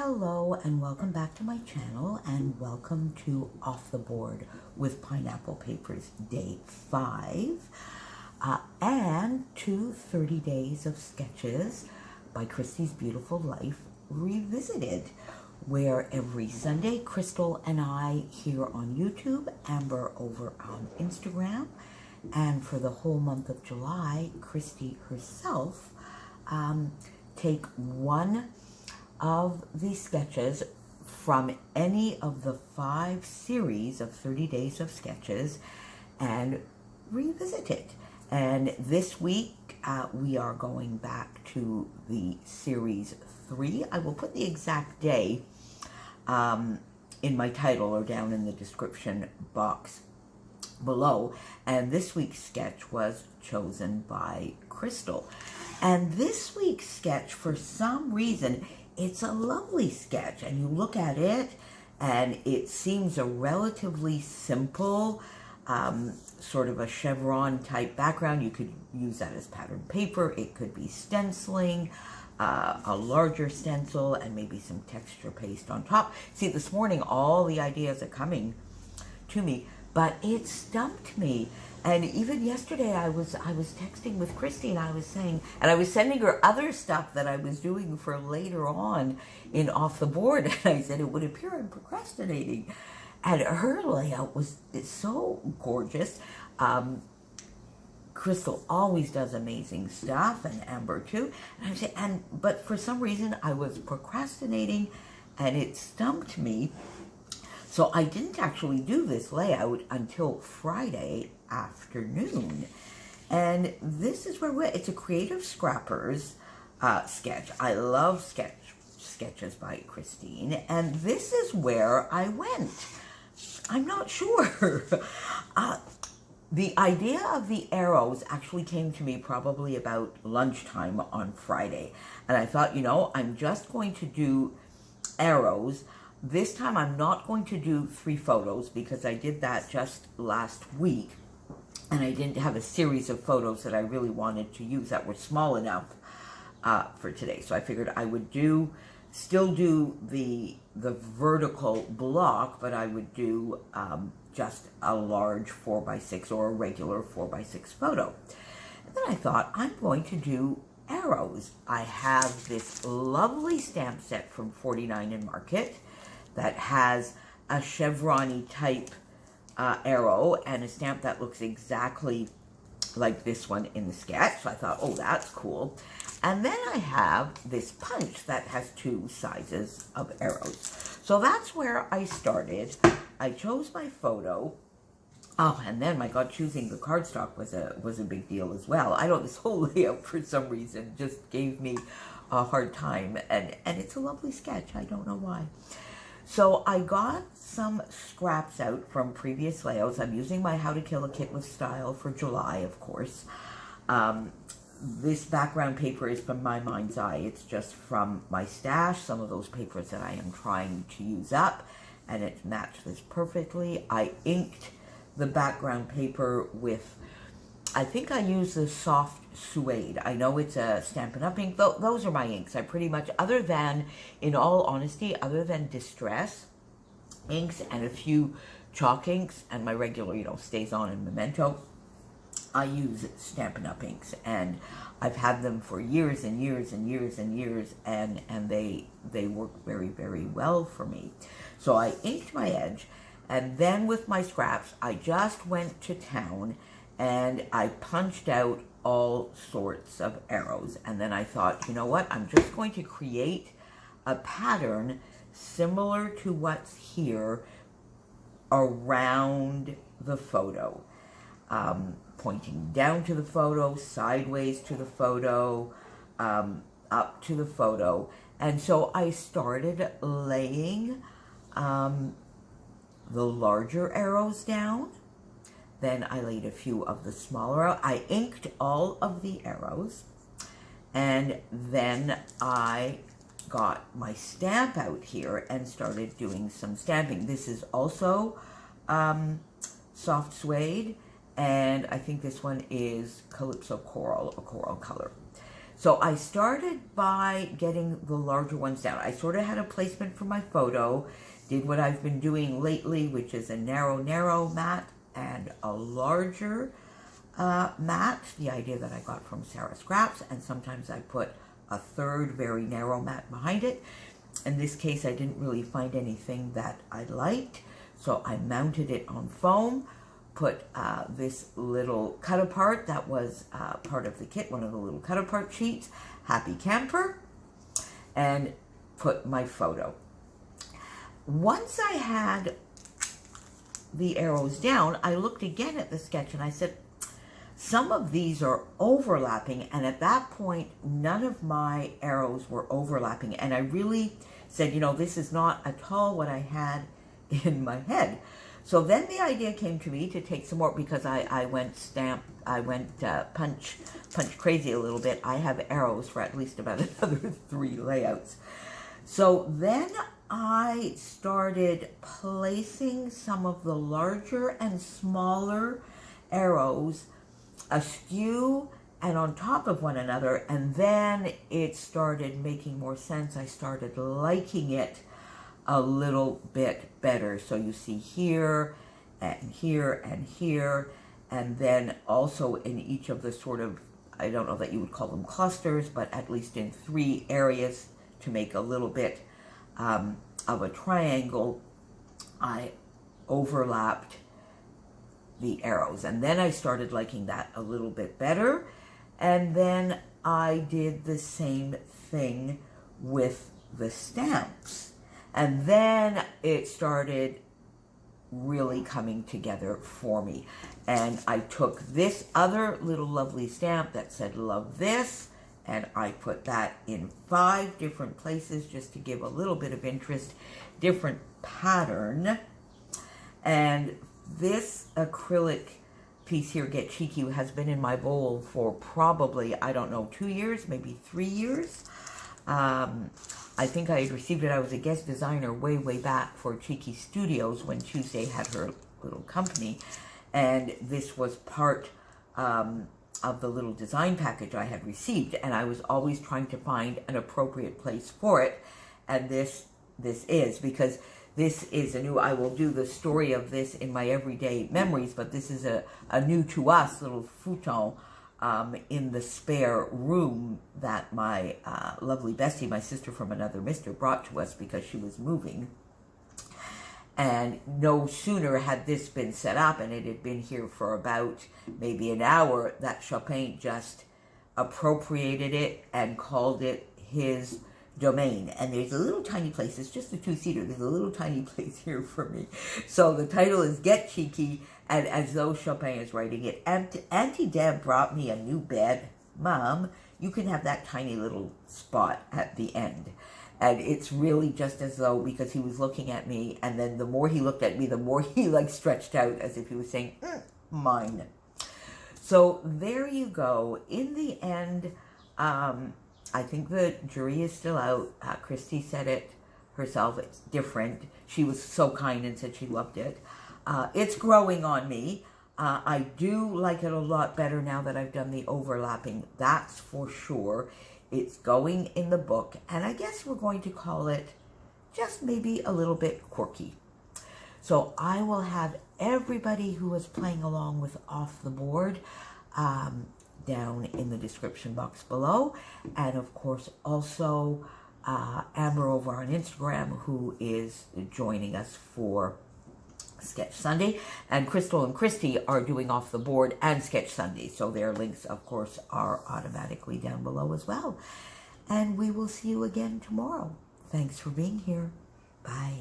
Hello and welcome back to my channel, and welcome to Off the Board with Pineapple Papers Day 5 and to 30 Days of Sketches by Christy's Beautiful Life Revisited, where every Sunday Crystal and I here on YouTube, Amber over on Instagram, and for the whole month of July, Christy herself take one of the sketches from any of the 5 series of 30 Days of Sketches and revisit it. And this week we are going back to the series 3. I will put the exact day in my title or down in the description box below. And this week's sketch was chosen by Crystal. And this week's sketch, for some reason, it's a lovely sketch, and you look at it and it seems a relatively simple sort of a chevron type background. You could use that as pattern paper. It could be stenciling, a larger stencil, and maybe some texture paste on top. See, this morning all the ideas are coming to me, but it stumped me. And even yesterday I was texting with Christy, and I was saying, and I was sending her other stuff that I was doing for later on in Off the Board, and I said it would appear I'm procrastinating. And her layout was so gorgeous. Crystal always does amazing stuff, and Amber too. And I said, but for some reason I was procrastinating, and it stumped me. So I didn't actually do this layout until Friday afternoon. And this is where it's a Creative Scrappers sketch. I love sketches by Christine. And this is where I went. I'm not sure. The idea of the arrows actually came to me probably about lunchtime on Friday. And I thought, you know, I'm just going to do arrows. This time I'm not going to do 3 photos because I did that just last week, and I didn't have a series of photos that I really wanted to use that were small enough for today. So I figured I would still do the vertical block, but I would do just a large 4x6 or a regular 4x6 photo. And then I thought, I'm going to do arrows. I have this lovely stamp set from 49 and Market that has a chevron-y type arrow and a stamp that looks exactly like this one in the sketch. So I thought, oh, that's cool. And then I have this punch that has 2 sizes of arrows. So that's where I started. I chose my photo. Oh, and then, my God, choosing the cardstock was a big deal as well. I know this whole layout, for some reason, just gave me a hard time. And it's a lovely sketch. I don't know why. So I got some scraps out from previous layouts. I'm using my How to Kill a Kit with Style for July, of course. This background paper is from my mind's eye. It's just from my stash, some of those papers that I am trying to use up, and it matched this perfectly. I inked the background paper with, I think I used the soft suede. I know it's a Stampin' Up! Ink. Those are my inks. I pretty much, other than, in all honesty, other than Distress inks and a few chalk inks and my regular, you know, Stays On and Memento, I use Stampin' Up! Inks. And I've had them for years and years and years and years, and they work very, very well for me. So I inked my edge, and then with my scraps, I just went to town and I punched out all sorts of arrows. And then I thought, you know what? I'm just going to create a pattern similar to what's here around the photo. Pointing down to the photo, sideways to the photo, up to the photo. And so I started laying the larger arrows down. Then I laid a few of the smaller. I inked all of the arrows. And then I got my stamp out here and started doing some stamping. This is also soft suede. And I think this one is Calypso Coral, a coral color. So I started by getting the larger ones down. I sort of had a placement for my photo, did what I've been doing lately, which is a narrow mat and a larger mat, the idea that I got from Sarah Scraps, and sometimes I put a third very narrow mat behind it. In this case, I didn't really find anything that I liked, so I mounted it on foam, put this little cut apart that was part of the kit, one of the little cut apart sheets, Happy Camper, and put my photo. Once I had the arrows down, I looked again at the sketch and I said, some of these are overlapping, and at that point, none of my arrows were overlapping, and I really said, you know, this is not at all what I had in my head. So then the idea came to me to take some more, because I went punch crazy a little bit. I have arrows for at least about another 3 layouts. So then I started placing some of the larger and smaller arrows askew and on top of one another, and then it started making more sense. I started liking it a little bit better. So you see here and here and here, and then also in each of the sort of, I don't know that you would call them clusters, but at least in 3 areas to make a little bit of a triangle, I overlapped the arrows, and then I started liking that a little bit better. And then I did the same thing with the stamps, and then it started really coming together for me. And I took this other little lovely stamp that said love this, and I put that in 5 different places just to give a little bit of interest, different pattern. And this acrylic piece here, Get Cheeky, has been in my bowl for probably, I don't know, 2 years, maybe 3 years. I think I had received it. I was a guest designer way back for Cheeky Studios when Tuesday had her little company. And this was part of the little design package I had received. And I was always trying to find an appropriate place for it. And this is, because this is a new, I will do the story of this in my everyday memories, but this is a new to us little futon in the spare room that my lovely Bestie, my sister from another mister, brought to us because she was moving. And no sooner had this been set up, and it had been here for about maybe an hour, that Chopin just appropriated it and called it his domain. And there's a little tiny place, it's just a 2-seater, there's a little tiny place here for me. So the title is Get Cheeky, and as though Chopin is writing it, Auntie Deb brought me a new bed. Mom, you can have that tiny little spot at the end. And it's really just as though, because he was looking at me, and then the more he looked at me, the more he like stretched out as if he was saying, mine. So there you go. In the end, I think the jury is still out. Christy said it herself. It's different. She was so kind and said she loved it. It's growing on me. I do like it a lot better now that I've done the overlapping. That's for sure. It's going in the book. And I guess we're going to call it just maybe a little bit quirky. So I will have everybody who is playing along with Off the Board down in the description box below, and of course also Amber over on Instagram, who is joining us for Sketch Sunday, and Crystal and Christy are doing Off the Board and Sketch Sunday, so their links of course are automatically down below as well. And we will see you again tomorrow. Thanks for being here. Bye.